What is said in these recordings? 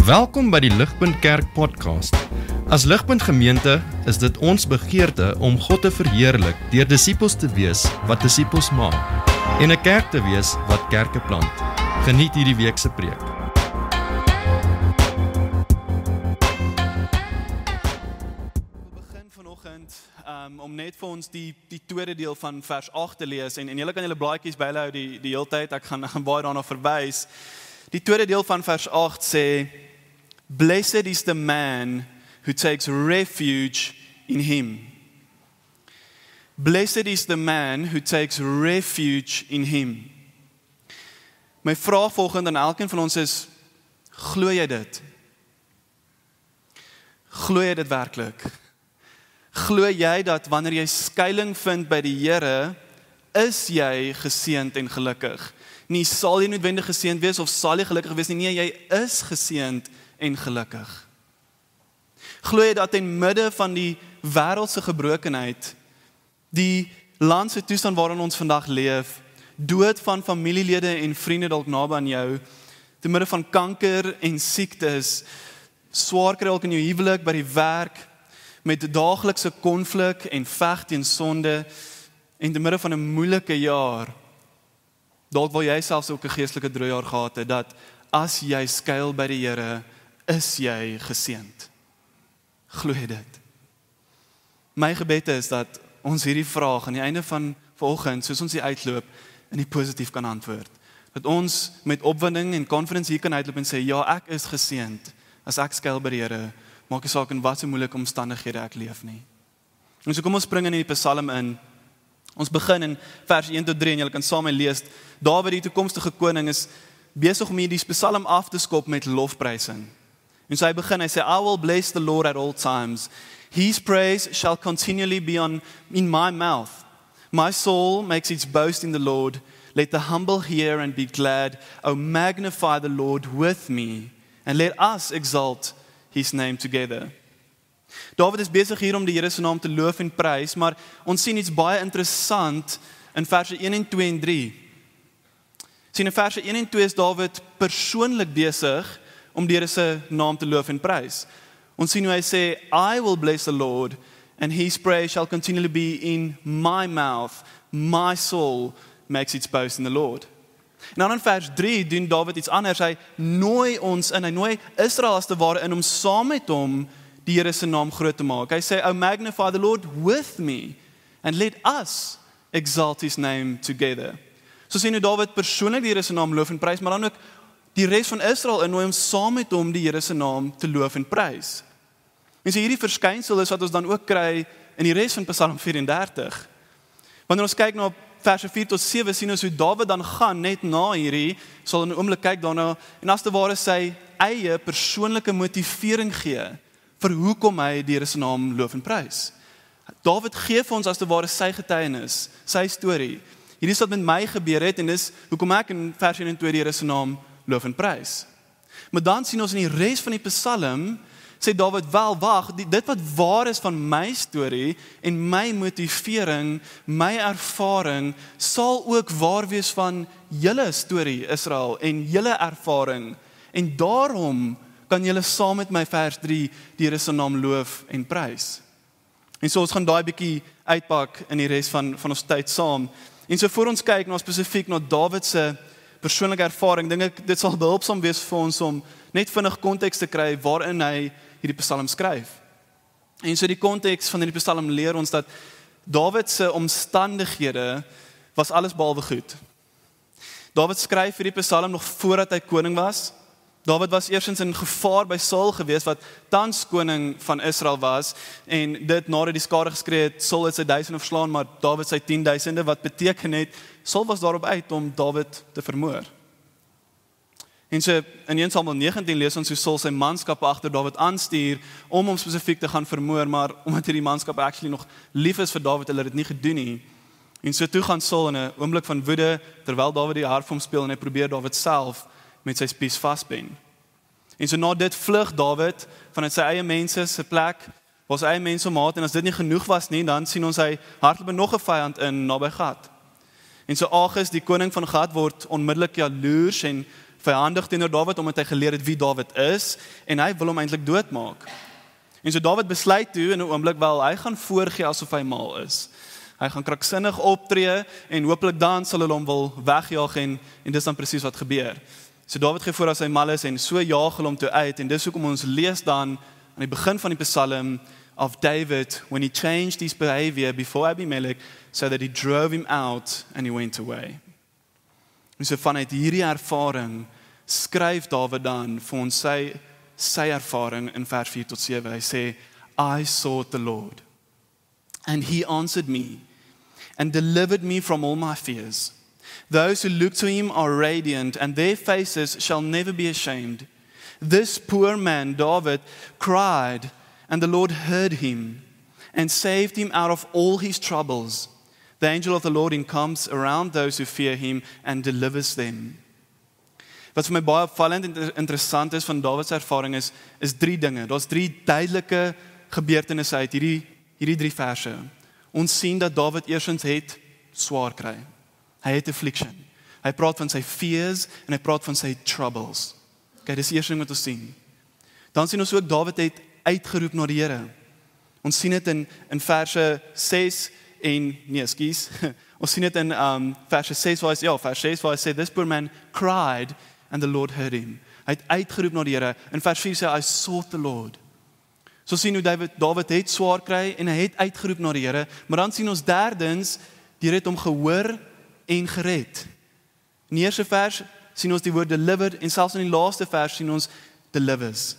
Welkom by die Ligpunt Kerk podcast. As Ligpunt Gemeente is dit ons begeerte om God te verheerlik deur disippels te wees wat disippels maak en 'n kerk te wees wat kerke plant. Geniet hierdie week se preek. We begin vanoggend om net vir ons die tweede deel van vers 8 te lees en julle kan julle blaadjies bylhou die hele tyd. Ek gaan baie daarna verwys. Die tweede deel van vers 8 sê: Blessed is the man who takes refuge in him. Blessed is the man who takes refuge in him. My vraag volgende aan elkeen van ons is: glo jy dit? Glo jy dit werklik? Glo jy dat wanneer jy skuiling vind by die Here, is jy geseënd en gelukkig? Nie sal jy noodwendig geseënd wees of sal jy gelukkig wees nie, nee, jy is geseënd en gelukkig. Glo jy dat in midde van die wêreldse gebrokenheid, die landse toestand waarin ons vandag leef, dood van familielede en vriende dalk naby aan jou, te midde van kanker en siektes, swaar kry dalk in jou huwelik, by die werk, met daaglikse konflik en veg teen sonde, en te midde van 'n moeilike jaar, dalk wil jy selfs ook 'n geestelike droëjaar gehad het, dat as jy skuil by die Here, is jy geseënd. Glo jy dit? My gebed is dat ons hierdie vraag aan die einde van vanoggend, soos ons die uitloop, in die positief kan antwoord. Dat ons met opwinding en confidence hier kan uitloop en sê, ja, ek is geseënd as ek skuil by die Here, maak nie saak in wat so moeilike omstandighede ek leef nie. En so kom ons spring in die Psalm in. Ons begin in vers 1 tot 3 en julle kan saam met my lees. Dawid, die toekomstige koning, is besig om hierdie Psalm af te skop met lofprysing. En so hy begin, hy sê, I will bless the Lord at all times. His praise shall continually be in my mouth. My soul makes its boast in the Lord. Let the humble hear and be glad. Oh, magnify the Lord with me, and let us exalt his name together. Dawid is besig hier om die Here se naam te loof en prys, maar ons sien iets baie interessant in verse 1 en 2 en 3. Sien in verse 1 en 2 is Dawid persoonlik besig om die Here se naam te loof en prys. Ons sien hoe hy sê, I will bless the Lord, and his praise shall continually be in my mouth. My soul makes its boast in the Lord. En dan in vers 3 doen Dawid iets anders. Hy nooi ons in, hy nooi Israel as te ware in om saam met hom die Here se naam groot te maak. Hy sê, oh, magnify the Lord with me, and let us exalt his name together. So sien hoe Dawid persoonlik die Here se naam loof en prys, maar dan ook die res van Israel innooi om saam met hom die Here se naam te loof en prys. En so hierdie verskynsel is wat ons dan ook kry in die res van Psalm 34. Wanneer ons kyk na verse 4 tot 7, sien ons hoe Dawid dan gaan net na hierdie, sal in 'n oomblik kyk daarna, en as te ware sy eie persoonlike motivering gee vir hoekom hy die Here se naam loof en prys. Dawid gee vir ons as te ware sy getuienis, sy storie. Hierdie is wat met my gebeur het en dis hoekom ek in vers 1 en 2 die Here se naam loof en prys. Maar dan sien ons in die res van die Psalm, sê Dawid, wel, wag, dit wat waar is van my storie en my motivering, my ervaring, sal ook waar wees van julle storie, Israel, en julle ervaring. En daarom kan julle saam met my vers 3 die Here se naam loof en prys. En so ons gaan daai bietjie uitpak in die res van ons tyd saam. En so voor ons kyk spesifiek na Dawid se persoonlike ervaring, dink ek dit sal behulpsaam wees vir ons om net vinnig konteks te kry waarin hy hierdie Psalm skryf. En so die konteks van hierdie Psalm leer ons dat Dawid se omstandighede was alles behalwe goed. Dawid skryf hierdie Psalm nog voordat hy koning was. Dawid was eersins in gevaar by Saul gewees, wat tans koning van Israel was, en dit nadat die skare geskree het, Saul het sy 1000 verslaan, maar Dawid sy 10,000, wat beteken het, Saul was daarop uit om Dawid te vermoor. En so in 1 Samuel 19 lees ons hoe Saul sy manskappe agter Dawid aanstuur om hom spesifiek te gaan vermoor, maar omdat hierdie manskappe actually nog lief is vir Dawid, hulle het dit nie gedoen nie. En so toe gaan Saul in 'n oomblik van woede, terwyl Dawid die harp hom speel en hy probeer Dawid self met sy spies vaspen. En so na dit vlug Dawid vanuit sy eie mense se plek, waar sy eie mense hom haat, en as dit nie genoeg was nie, dan sien ons hy hardloop nog 'n vyand in naby Gat. En so Agis, die koning van Gat, word onmiddellik jaloers en Vyandig teenoor Dawid, omdat hy geleer het wie Dawid is, en hy wil hom eintlik doodmaak. En so Dawid besluit toe in 'n oomblik wel, hy gaan voorgee asof hy mal is. Hy gaan kranksinnig optree, en hopelik dan sal hulle hom wil wegjaag, en dis dan presies wat gebeur. So Dawid gee voor as hy mal is, en so jaag hulle hom toe uit, en dis hoekom ons lees dan, aan die begin van die Psalm, of David, when he changed his behavior before Abimelech, so that he drove him out, and he went away. En so vanuit hierdie ervaring, skryf Dawid dan vir ons sy ervaring in vers 4 tot 7. Hy sê, I sought the Lord, and he answered me, and delivered me from all my fears. Those who look to him are radiant, and their faces shall never be ashamed. This poor man, David, cried, and the Lord heard him, and saved him out of all his troubles. The angel of the Lord encamps around those who fear him, and delivers them. Wat vir my baie opvallend en interessant is van Dawid se ervaring is 3 dinge. Daar's 3 duidelike gebeurtenisse uit hierdie 3 verse. Ons sien dat Dawid eersins het swaar kry. Hy het affliction. Hy praat van sy fears en hy praat van sy troubles. Okay, dis die eerste ding wat ons sien. Dan sien ons ook Dawid het uitgeroep na die Here. Ons sien dit in verse 6 en ons sien dit in verse 6 waar hy sê, this poor man cried and the Lord heard him. Hy het uitgeroep na die Here. In vers 4 sê I sought the Lord. So sien hoe Dawid het swaar kry en hy het uitgeroep na die Here, maar dan sien ons derdens, die Here het hom gehoor en gered. In die eerste vers sien ons die woord delivered en selfs in die laaste vers sien ons delivers.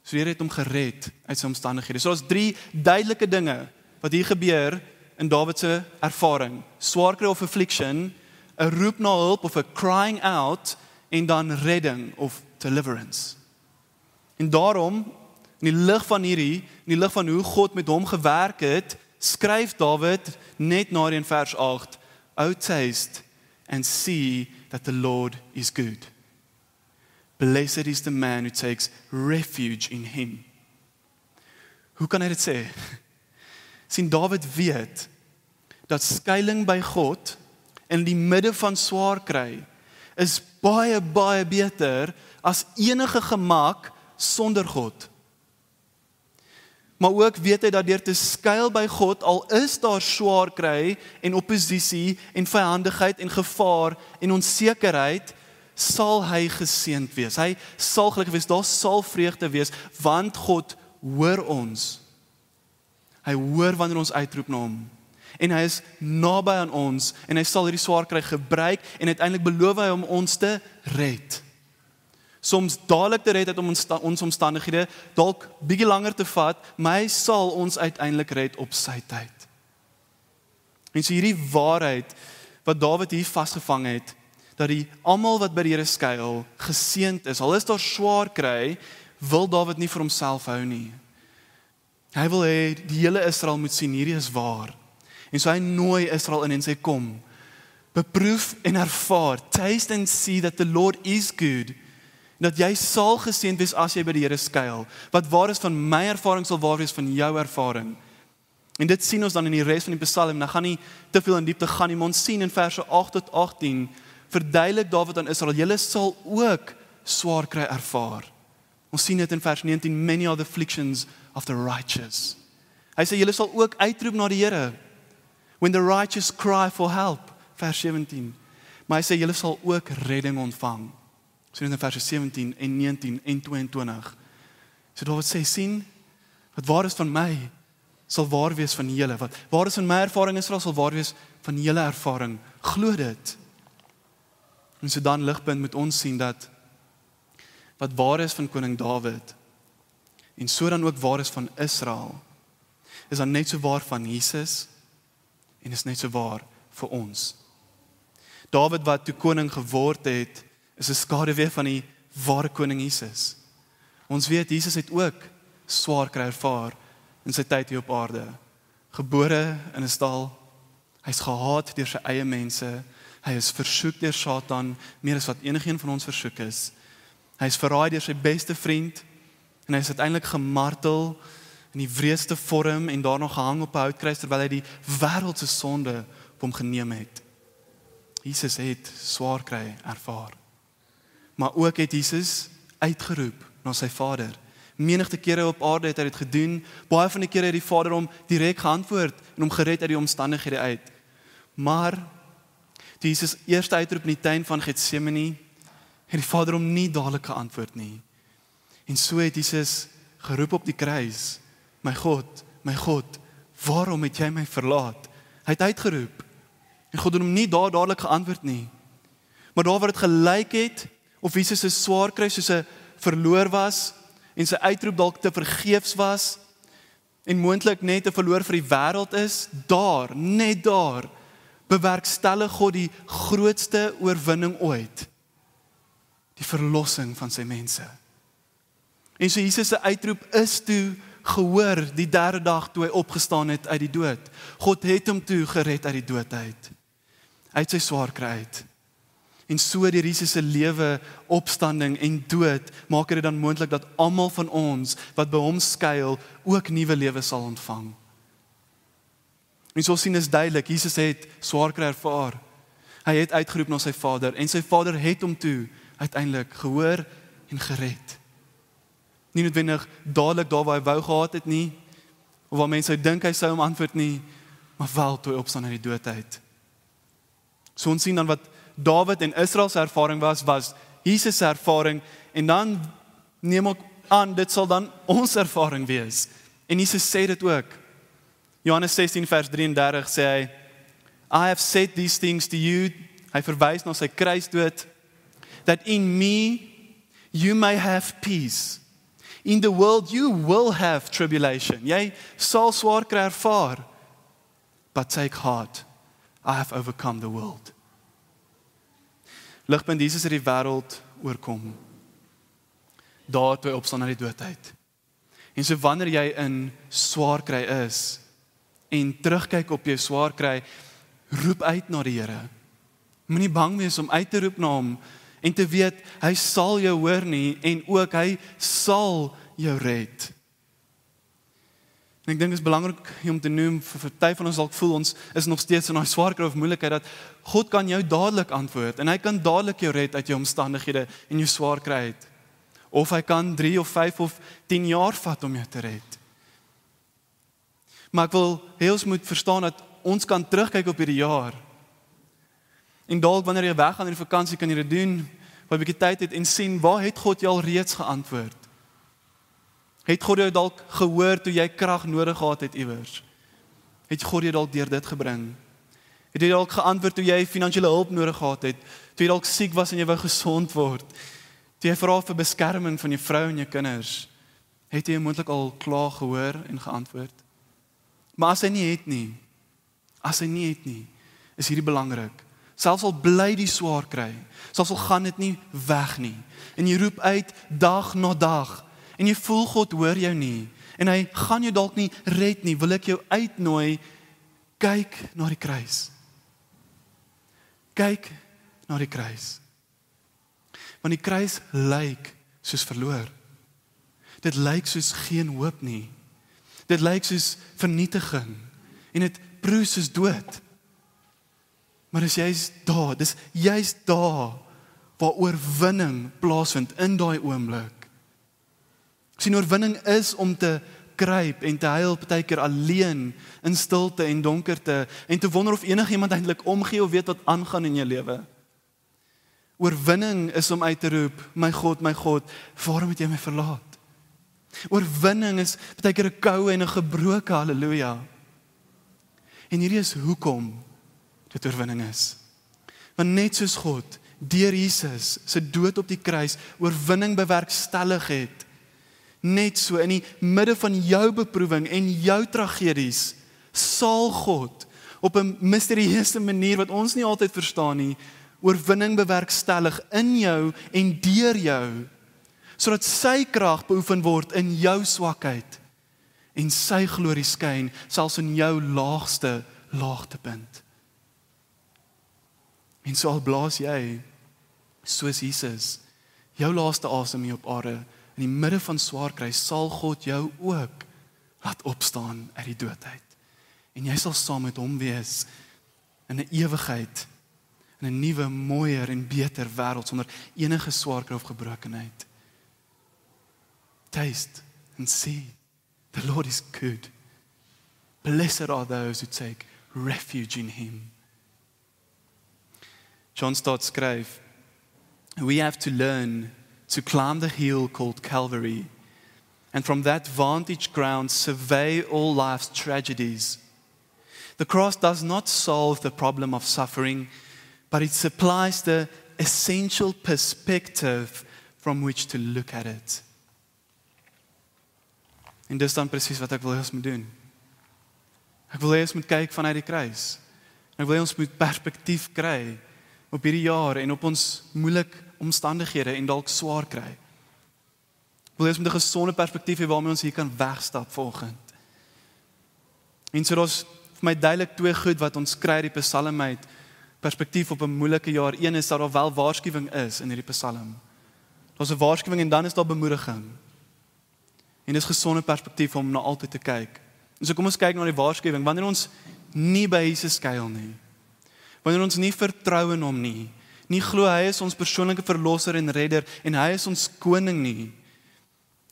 So die Here het hom gered uit sy omstandighede. So daar's 3 duidelike dinge wat hier gebeur in Dawid se ervaring. Swaar kry of affliction, 'n roep na hulp of 'n crying out en dan redding of deliverance. En daarom, in die lig van hoe God met hom gewerk het, skryf Dawid net na in vers 8, O taste and see that the Lord is good. Blessed is the man who takes refuge in him. Hoe kan hy dit sê? Sien, Dawid weet dat skuiling by God in die midde van swaar kry is baie, baie beter as enige gemak sonder God. Maar ook weet hy dat deur te skuil by God, al is daar swaar kry en oppositie en vyandigheid en gevaar en onsekerheid, sal hy geseënd wees. Hy sal gelukkig wees, daar sal vreugde wees, want God hoor ons. Hy hoor wanneer ons uitroep na hom. En hy is naby aan ons en hy sal hierdie swaar kry gebruik en uiteindelik beloof hy om ons te red. Soms dadelik te red uit ons omstandighede, dalk bietjie langer te vat, maar hy sal ons uiteindelik red op sy tyd. En so hierdie waarheid wat Dawid hier vasgevang het, dat die almal wat by die Here skuil geseënd is, al is daar swaar kry, wil Dawid nie vir homself hou nie. Hy wil hê die hele Israel moet sien hierdie is waar. En so hy nooi Israel in en sê kom, beproef en ervaar, taste and see that the Lord is good. Dat jy sal geseënd wees as jy by die Here skuil. Wat waar is van my ervaring sal waar wees van jou ervaring. En dit sien ons dan in die res van die Psalm, en ek gaan nie te veel in diepte gaan nie, maar ons sien in verse 8 tot 18, verduidelik Dawid aan Israel, julle sal ook swaar kry ervaar. Ons sien dit in vers 19, many are the afflictions of the righteous. Hy sê, julle sal ook uitroep na die Here, when the righteous cry for help, vers 17. Maar hy sê, julle sal ook redding ontvang. So in verse 17 en 19 en 22. So Dawid sê, sien, wat waar is van my, sal waar wees van julle. Wat waar is van my ervaring Israel, sal waar wees van julle ervaring. Glo dit. En so dan ligpunt moet ons sien dat wat waar is van koning Dawid en so dan ook waar is van Israel, is dan net so waar van Jesus en is net so waar vir ons. Dawid wat toe koning geword het, is 'n skaduwee van die ware koning Jesus. Ons weet Jesus het ook swaar kry ervaar in sy tyd hier op aarde. Gebore in 'n stal, hy's gehaat deur sy eie mense, hy is versoek deur Satan, meer as wat enigeen van ons versoek is. Hy is verraai deur sy beste vriend, en hy is uiteindelik gemartel in die wreedste vorm, en daarna gehang op 'n houtkruis, terwyl hy die wêreld se sonde op hom geneem het. Jesus het swaar kry ervaar. Maar ook het Jesus uitgeroep na sy Vader. Menigte kere op aarde het hy dit gedoen, baie van die kere het die Vader hom direk geantwoord en hom gered uit die omstandighede uit. Maar toe Jesus eers uitroep in die tuin van Getsemane, het die Vader hom nie dadelik geantwoord nie. En so het Jesus geroep op die kruis, my God, waarom het jy my verlaat? Hy het uitgeroep, en God het hom nie dadelik geantwoord nie. Maar daar waar dit gelyk het, of Jesus se swaar kry soos 'n verloor was, en sy uitroep dalk te vergeefs was, en moontlik net 'n verloor vir die wêreld is, net daar, bewerkstellig God die grootste oorwinning ooit. Die verlossing van sy mense. En so Jesus se uitroep is toe gehoor die derde dag toe hy opgestaan het uit die dood. God het hom toe gered uit die dood uit sy swaar kry uit. En so deur Jesus se lewe, opstanding en dood, maak dit dan moontlik dat almal van ons wat by hom skuil, ook nuwe lewe sal ontvang. En so sien is duidelik, Jesus het swaar kry ervaar. Hy het uitgeroep na sy Vader, en sy Vader het hom toe uiteindelik gehoor en gered. Nie noodwendig dadelik daar waar hy wou gehad het nie, of waar mense dink hy sou hom antwoord nie, maar wel toe hy opstaan uit die dood uit. So ons sien dan wat Dawid en Israel se ervaring was Jesus se ervaring, en dan neem ek aan, dit sal dan ons ervaring wees. En Jesus sê dit ook. Johannes 16 vers 33 sê hy, I have said these things to you, hy verwys na sy kruisdood, that in me you may have peace. In the world you will have tribulation. Jy sal swaar kry ervaar, but take heart, I have overcome the world. Ligpunt, Jesus het die wêreld oorkom. Daar toe hy opstaan uit die dood uit. En so wanneer jy in swaar kry is, en terugkyk op jou swaar kry, roep uit na die Here. Moenie bang wees om uit te roep na hom, en te weet, hy sal jou hoor nie, en ook hy sal jou red. En ek dink dit is belangrik om te noem, vir party van ons dalk voel, ons is nog steeds in daai swaar kry of moeilikheid, dat God kan jou dadelik antwoord, en hy kan dadelik jou red uit jou omstandighede, en jou swaar kry uit. Of hy kan 3 of 5 of 10 jaar vat om jou te red. Maar ek wil hê ons moet verstaan dat ons kan terugkyk op hierdie jaar. En dalk wanneer jy weggaan in die vakansie, kan jy dit doen, wat 'n bietjie tyd het, en sien, waar het God jou al reeds geantwoord? Het God jou dalk gehoor toe jy krag nodig gehad het iewers? Het God jou dalk deur dit gebring? Het jy dalk geantwoord toe jy finansiële hulp nodig gehad het? Toe jy dalk siek was en jy wou gesond word? Toe jy vra vir beskerming van jou vrou en jou kinders? Het jy moontlik al klaar gehoor en geantwoord? Maar as hy nie het nie, is hierdie belangrik. Selfs al bly die swaar kry, selfs al gaan dit nie weg nie. En jy roep uit dag na dag, en jy voel God hoor jou nie, en hy gaan jou dalk nie red nie, wil ek jou uitnooi, kyk na die kruis. Kyk na die kruis. Want die kruis lyk soos verloor. Dit lyk soos geen hoop nie. Dit lyk soos vernietiging, en dit proe soos dood. Maar dis juist daar, waar oorwinning plaasvind in daai oomblik. Sien, oorwinning is om te kruip en te huil partykeer alleen in stilte en donkerte, en te wonder of enigiemand eintlik omgee of weet wat aangaan in jou lewe. Oorwinning is om uit te roep, my God, waarom het jy my verlaat? Oorwinning is partykeer 'n koue en 'n gebroke halleluja. En hierdie is hoekom dit oorwinning is. Want net soos God deur Jesus se dood op die kruis oorwinning bewerkstellig het, net so in die midde van jou beproewing en jou tragedies, sal God op 'n misterieuse manier wat ons nie altyd verstaan nie, oorwinning bewerkstellig in jou en deur jou, sodat sy krag beoefen word in jou swakheid en sy glorie skyn selfs in jou laagste laagtepunt. En so al blaas jy, soos Jesus, jou laaste asem hier op aarde, in die midde van swaar kry, sal God jou ook laat opstaan uit die dood uit. En jy sal saam met hom wees in 'n ewigheid in 'n nuwe, mooier en beter wêreld sonder enige swaarkry of gebrokenheid. Taste and see, the Lord is good. Blessed are those who take refuge in him. John Stott skryf, we have to learn to climb the hill called Calvary, and from that vantage ground survey all life's tragedies. The cross does not solve the problem of suffering, but it supplies the essential perspective from which to look at it. En dis dan presies wat ek wil hê ons moet doen. Ek wil hê ons moet kyk vanuit die kruis. Ek wil hê ons moet perspektief kry op hierdie jaar en op ons moeilike omstandighede en dalk swaar kry. Ek wil hê ons moet 'n gesonde perspektief hê waarmee ons hier kan wegstap vanoggend. En so daar's vir my duidelik twee goed wat ons kry uit die Psalm uit perspektief op 'n moeilike jaar. Een is dat daar wel waarskuwing is in hierdie Psalm. Daar's 'n waarskuwing en dan is daar bemoediging. En dis gesonde perspektief om na altyd te kyk. En so kom ons kyk na die waarskuwing. Wanneer ons nie by Jesus skuil nie, wanneer ons nie vertrou in hom nie glo hy is ons persoonlike verlosser en redder en hy is ons koning nie,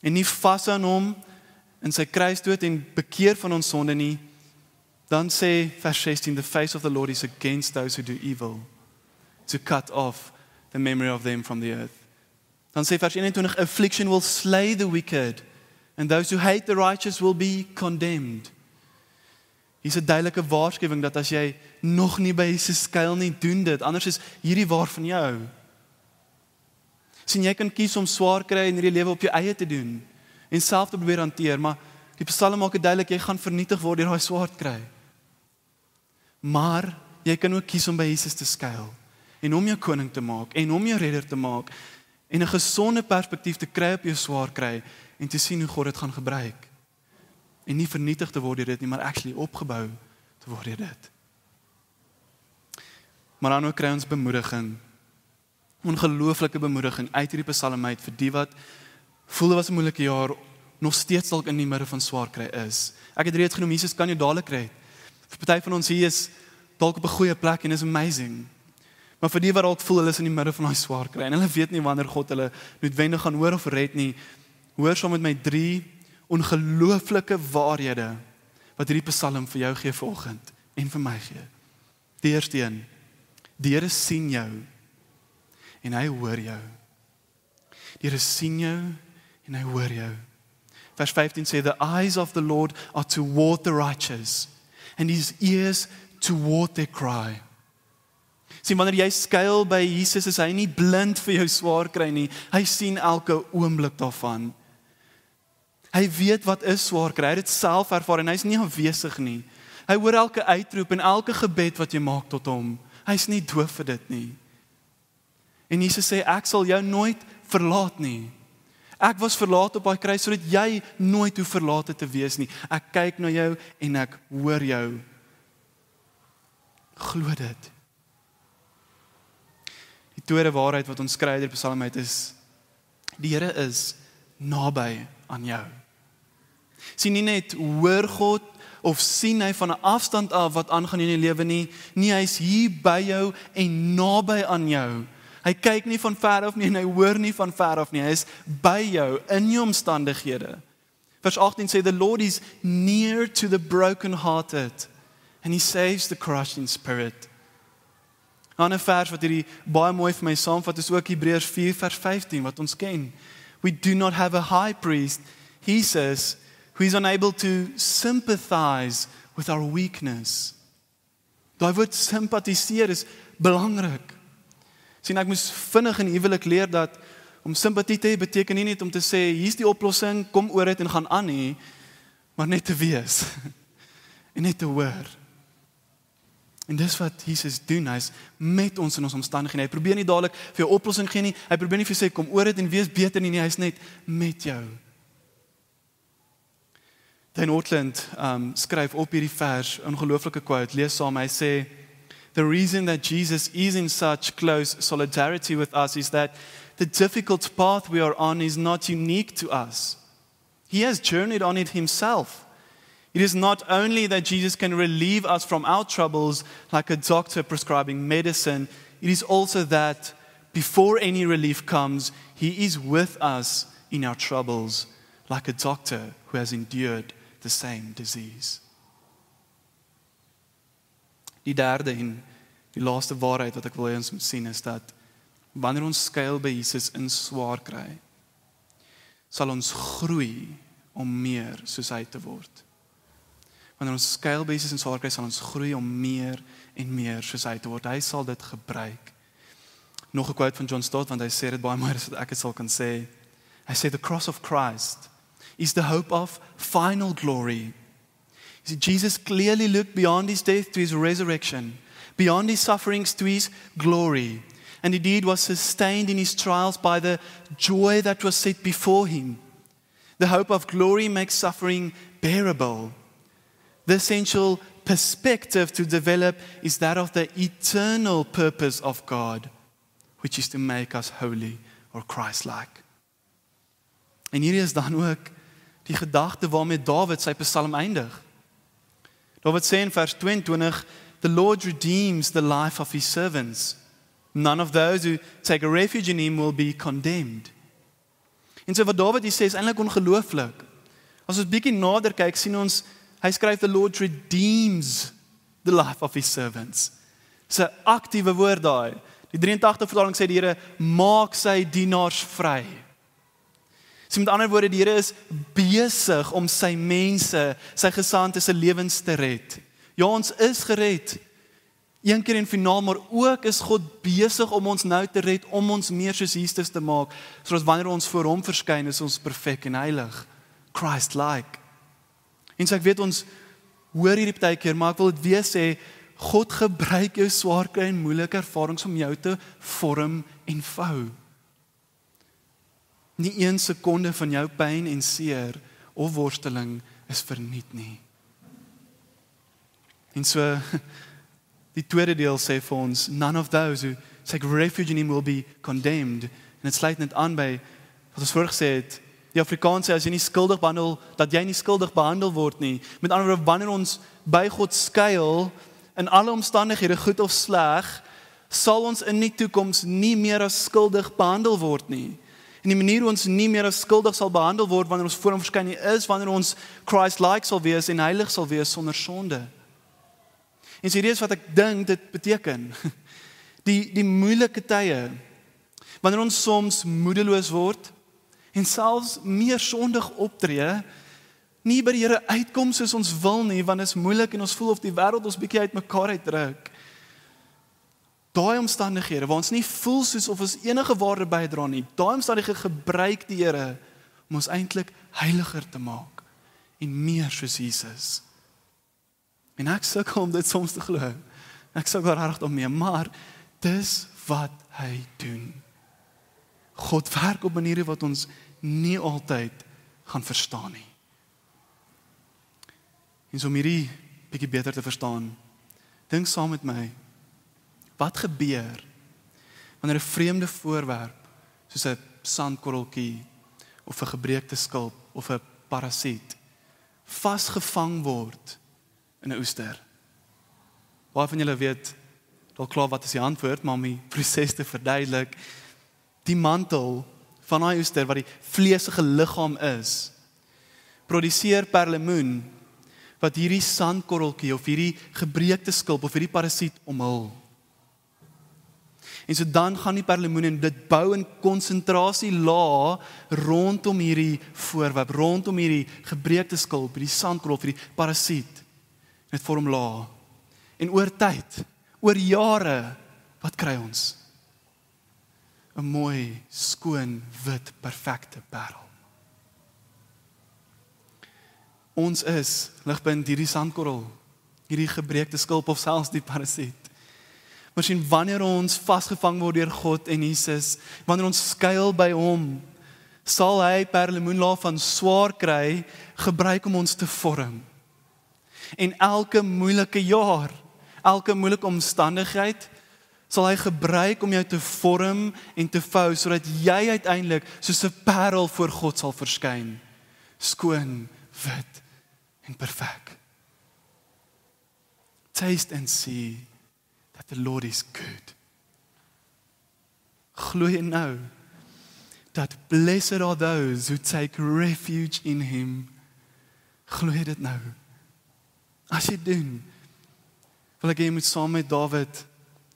en nie vas aan hom in sy kruisdood en bekeer van ons sonde nie, dan sê vers 16, the face of the Lord is against those who do evil, to cut off the memory of them from the earth. Dan sê vers 21, affliction will slay the wicked, and those who hate the righteous will be condemned. Hier's 'n duidelike waarskuwing dat as jy nog nie by Jesus skuil nie, doen dit, anders is hierdie waar van jou. Sien, jy kan kies om swaar kry in hierdie lewe op jou eie te doen en self te probeer hanteer, maar die Psalm maak dit duidelik, jy gaan vernietig word deur daai swaard kry. Maar jy kan ook kies om by Jesus te skuil en om jou koning te maak en om jou redder te maak en 'n gesonde perspektief te kry op jou swaar kry en te sien hoe God dit gaan gebruik. En nie vernietig te word deur dit nie, maar actually opgebou te word deur dit. Maar dan ook kry ons bemoediging. Ongelooflike bemoediging uit hierdie Psalm uit vir die wat voel dit was 'n moeilike jaar, nog steeds dalk in die midde van swaar kry is. Ek het reeds genoem, Jesus kan jou dadelik red. Vir party van ons hier is dalk op 'n goeie plek en is amazing. Maar vir die wat dalk voel hulle is in die midde van daai swaar kry en hulle weet nie wanneer God hulle noodwendig gaan hoor of red nie, hoor saam met my 3 ongelooflike waarhede wat hierdie Psalm vir jou gee vanoggend en vir my gee. Die eerste een, die Here sien jou en hy hoor jou. Die Here sien jou en hy hoor jou. Vers 15 sê, the eyes of the Lord are toward the righteous and his ears toward their cry. Sien, wanneer jy skuil by Jesus, is hy nie blind vir jou swaar kry nie. Hy sien elke oomblik daarvan. Hy weet wat is swaar kry, hy het dit self ervaar en hy is nie afwesig nie. Hy hoor elke uitroep en elke gebed wat jy maak tot hom. Hy is nie doof vir dit nie. En Jesus sê, ek sal jou nooit verlaat nie. Ek was verlaat op daai kruis sodat jy nooit hoef verlate te wees nie. Ek kyk na jou en ek hoor jou. Glo dit. Die tweede waarheid wat ons kry uit die Psalm uit is, die Here is naby aan jou. Sien nie net hoor God of sien hy van 'n afstand af wat aangaan in jou lewe nie. Nee, hy is hier by jou en naby aan jou. Hy kyk nie van ver af nie en hy hoor nie van ver af nie. Hy is by jou in jou omstandighede. Vers 18 sê, the Lord is near to the brokenhearted and he saves the crushed in spirit. 'n Ander vers wat hierdie baie mooi vir my saamvat is ook Hebreërs 4 vers 15 wat ons ken. We do not have a high priest, he says, who is unable to sympathize with our weakness. Daai woord sympathiseer is belangrik. Sien, ek moes vinnig in huwelik leer dat om simpatie te hê beteken nie net om te sê, hier's die oplossing, kom oor dit en gaan aan nie, maar net te wees en net te hoor. En dis wat Jesus doen, hy is met ons in ons omstandighede. Hy probeer nie dadelik vir jou oplossing gee nie, hy probeer nie vir jou sê, kom oor dit en wees beter nie, hy is net met jou. Dan Ortland skryf op hierdie vers, 'n ongelooflike quote, lees saam, hy sê, the reason that Jesus is in such close solidarity with us is that the difficult path we are on is not unique to us. He has journeyed on it himself. It is not only that Jesus can relieve us from our troubles like a doctor prescribing medicine, it is also that before any relief comes, He is with us in our troubles, like a doctor who has endured the same disease. Die derde en die laaste waarheid wat ek wil hê ons moet sien is dat wanneer ons skuil by Jesus in swaar kry, sal ons groei om meer soos hy te word. Wanneer ons skuil by Jesus in swaar kry, sal ons groei om meer en meer soos hy te word. Hy sal dit gebruik. Nog 'n quote van John Stott, want hy sê dit baie mooi, sodat ek dit sal kan sê. Hy sê, the cross of Christ is the hope of final glory. You see, Jesus clearly looked beyond his death to his resurrection, beyond his sufferings to his glory, and indeed was sustained in his trials by the joy that was set before him. The hope of glory makes suffering bearable. The essential perspective to develop is that of the eternal purpose of God, which is to make us holy or Christ-like. En hierdie is dan ook die gedagte waarmee Dawid sy psalm eindig. Dawid sê in vers 22, the Lord redeems the life of his servants. None of those who take a refuge in him will be condemned. En so wat Dawid hier sê is eintlik ongelooflik. As ons bietjie nader kyk, sien ons, hy skryf the Lord redeems the life of his servants. Dis 'n aktiewe woord daai. Die 83 vertaling sê die Here maak sy dienaars vry. So met ander woorde, die Here is besig om sy mense, sy gesande se lewens te red. Ja, ons is gered. Een keer en finaal, maar ook is God besig om ons nou te red, om ons meer soos Jesus te maak, sodat wanneer ons voor hom verskyn, is ons perfek en heilig, Christ-like. En so ek weet ons hoor hierdie baie keer, maar ek wil dit weer sê, God gebruik jou swaar kry en moeilike ervarings om jou te vorm en vou. Nie 1 sekonde van jou pyn en seer of worsteling is verniet nie. En so, die tweede deel sê vir ons, none of those who take refuge in him will be condemned. En dit sluit net aan by wat ons voorgesê het, die Afrikaans sê, as jy nie skuldig behandel, dat jy nie skuldig behandel word nie. Met ander woorde, wanneer ons by God skuil, in alle omstandighede, goed of sleg, sal ons in die toekoms nie meer as skuldig behandel word nie. En die manier hoe ons nie meer as skuldig sal behandel word, wanneer ons voor hom verskyn nie, is wanneer ons Christ-like sal wees en heilig sal wees sonder sonde. En so hierdie is wat ek dink dit beteken. Die moeilike tye, wanneer ons soms moedeloos word, en selfs meer sondig optree, nie by die Here uitkom soos ons wil nie, want dit is moeilik en ons voel of die wêreld ons bietjie uit mekaar uitdruk. Daai omstandighede waar ons nie voel soos of ons enige waarde bydra nie, daai omstandighede gebruik die Here om ons eintlik heiliger te maak en meer soos Jesus. En ek sukkel om dit soms te glo. Ek sukkel regtig daarmee, maar dis wat hy doen. God werk op maniere wat ons nie altyd gaan verstaan nie. En so om hierdie bietjie beter te verstaan, dink saam met my, wat gebeur wanneer 'n vreemde voorwerp, soos 'n sandkorreltjie, of 'n gebreekte skulp, of 'n parasiet, vasgevang word in 'n oester? Baie van julle weet dalk klaar wat is die antwoord, maar om die proses te verduidelik, die mantel van daai oester, wat die vleesige liggaam is, produseer perlemoen, wat hierdie sandkorreltjie, of hierdie gebreekte skulp, of hierdie parasiet omhul. En so dan gaan die perlemoen en dit bou in konsentrasie laag rondom hierdie voorwerp, rondom hierdie gebreekte skulp, hierdie sandkorrel, hierdie parasiet. Dit vorm laag. En oor tyd, oor jare, wat kry ons? 'n mooi, skoon, wit, perfekte parel. Ons is ligpunt hierdie sandkorrel, hierdie gebreekte skulp of selfs die parasiet. Maar sien, wanneer ons vasgevang word deur God en Jesus, wanneer ons skuil by hom, sal hy perlemoenlaag van swaar kry gebruik om ons te vorm. En elke moeilike jaar, elke moeilike omstandigheid, sal hy gebruik om jou te vorm en te vou, sodat jy uiteindelik soos 'n parel voor God sal verskyn. Skoon, wit en perfek. Taste and see that the Lord is good. Glo jy nou dat blessed are those who take refuge in him? Glo jy dit nou? As jy doen, wil ek jy moet saam met Dawid,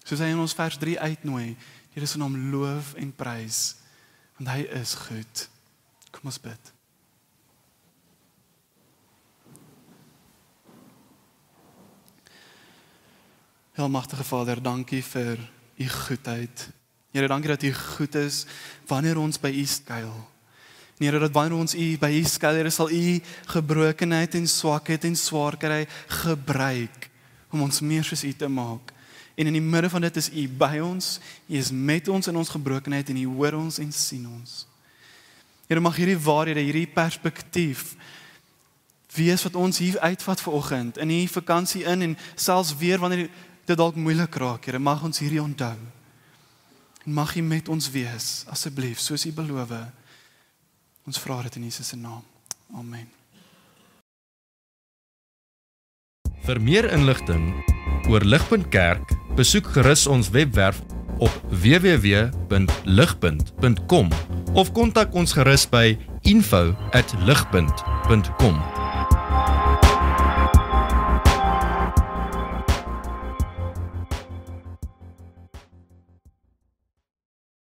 soos hy in ons vers 3 uitnooi, Here se naam loof en prys, want hy is goed. Kom ons bid. Almagtige Vader, dankie vir u goedheid. Here, dankie dat u goed is wanneer ons by u skuil. En Here, dat wanneer ons by u skuil, Here, sal u gebrokenheid en swakheid en swaarkry gebruik om ons meer soos u te maak. En in die midde van dit is u by ons, u is met ons in ons gebrokenheid en u hoor ons en sien ons. Here, mag hierdie waarhede, hierdie perspektief wees wat ons hier uitvat vanoggend, in die vakansie in en selfs weer wanneer dit dalk moeilik raak, Here, mag ons hierdie onthou. En mag u met ons wees, asseblief, soos u beloof. Ons vra dit in Jesus se naam. Amen. Vir meer inligting oor Ligpunt Kerk, besoek gerus ons webwerf op www.ligpunt.com of kontak ons gerus by info@ligpunt.com.